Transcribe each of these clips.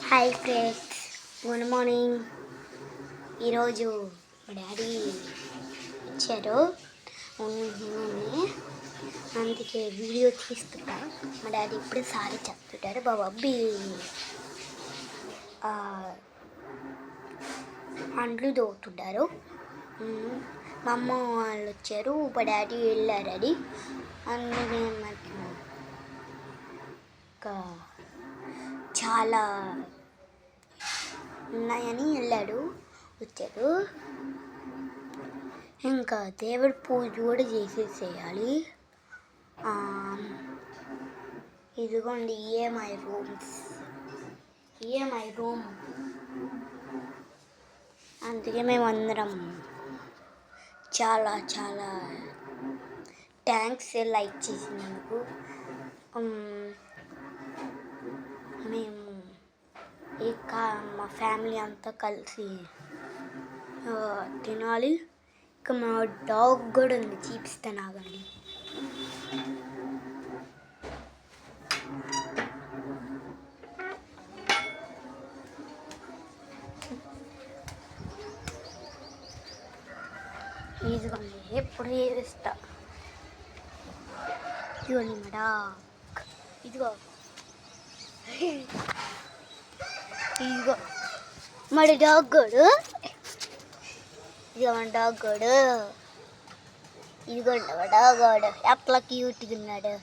Hi friends, good morning. ఈరోజు మా daddy ఇచ్చారు, అందుకే వీడియో తీస్తున్నా. మా డాడీ ఇప్పుడే సారీ చెప్తుంటారు. బాబీ అండ్లు తోగుతుంటారు. మా అమ్మ వాళ్ళు వచ్చారు, మా డాడీ వెళ్ళారని. అందుకే నాకు చాలా ఉన్నాయని వచ్చాడు. ఇంకా దేవుడి పూజ కూడా చేసేసేయాలి. ఇదిగోండి మై రూమ్. అందుకే మేమందరం చాలా చాలా థ్యాంక్స్ లైక్ చేసినందుకు. మేము మా ఫ్యామిలీ అంతా కలిసి తినాలి. ఇంకా మా డాగ్ కూడా ఉంది, చూపిస్తాను ఆగండి. ఇదిగోండి, ఎప్పుడు చేస్తా. ఇదిగోండి మా డాగ్. ఇదిగో మన డాగ్ గోడు. ఇదిగో మన డాగ్ గోడు. ఇదిగోండి మా డాగ్ గోడు ఎట్లా క్యూట్గా ఉన్నాడు.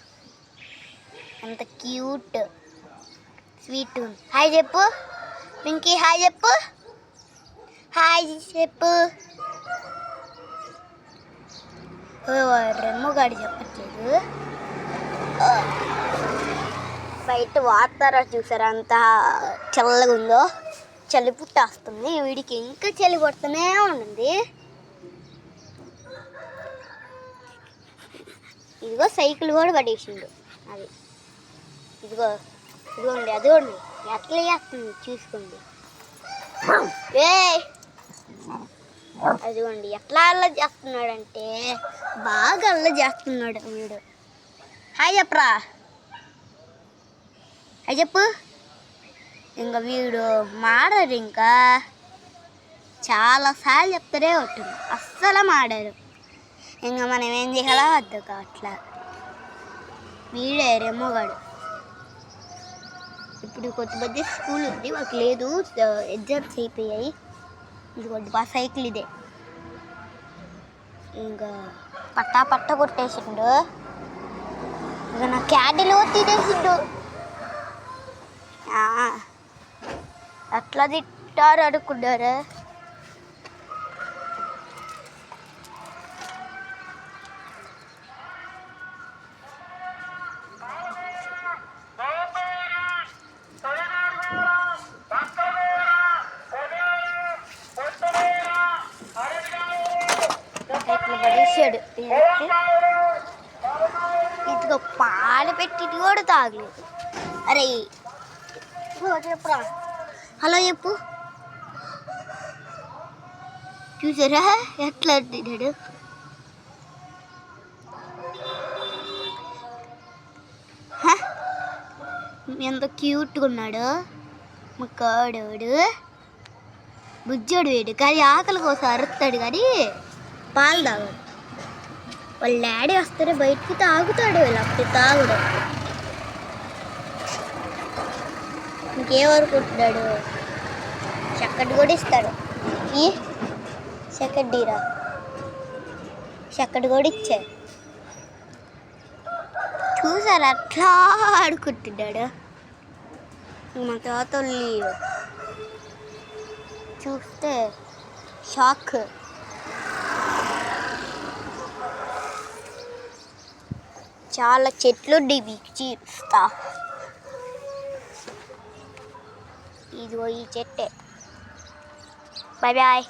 అంత క్యూట్ స్వీట్. హాయ్ చెప్పు పింకీ, హాయ్ చెప్పు. రెమ్మగాడు చెప్పట్లేదు. బయట వాతావరణం చూసారా అంత చల్లగా ఉందో. చలి పుట్టేస్తుంది వీడికి, ఇంకా చలి పడుతూనే ఉంటుంది. ఇదిగో సైకిల్ కూడా పడేసిండు. అది ఇదిగోండి అదిగోండి ఎట్లా చేస్తుంది చూసుకోండి. అదిగోండి ఎట్లా అల్లరి చేస్తున్నాడంటే బాగా అల్లరి చేస్తున్నాడు వీడు. హాయ్ చెప్పరా, హాయ్ చెప్పు. ఇంకా వీడు మాడారు, ఇంకా చాలాసార్లు చెప్తారే ఉంటుంది, అస్సలు మాడారు. ఇంకా మనం ఏం చేయాలో అర్థం కావట్లా. వీడే రెమ్మగాడు. ఇప్పుడు కొంతమంది స్కూల్ ఉంది, వాళ్ళకి లేదు, ఎగ్జామ్స్ అయిపోయాయి. ఇదిగోండి మా సైకిల్ ఇదే. ఇంకా పట్ట కొట్టేసిండు. ఇంకా నా క్యాడీలో తినేసిండు. అట్లా తిట్టారు అనుకున్నారా? ఇట్లా పడేసాడు. ఇదిగో పాలు పెట్టి కూడా తాగలేదు. అరే చెప్పురా, హలో చెప్పు. చూసారా ఎట్లా తిన్నాడు. ఎంత క్యూట్గా ఉన్నాడు మా కోడోడు. బుజ్జోడు వేడు, కానీ ఆకలి కోసం అరుస్తాడు, కానీ పాలు తాగాడు. వాళ్ళ డాడీ వస్తారే బయటికి తాగుతాడు, లేకపోతే తాగుడు. ఇంకేమనుకుంటున్నాడు, చక్కటి కూడా ఇస్తాడు. ఈ చక్కటిరా, చక్కటి కూడా ఇచ్చాడు. చూసారు అట్లా ఆడుకుంటున్నాడు. మా తాతల్ని చూస్తే షాక్. చాలా చెట్లు మీకు చూపిస్తా. ఇదిగో ఈ చెట్టే. Bye bye.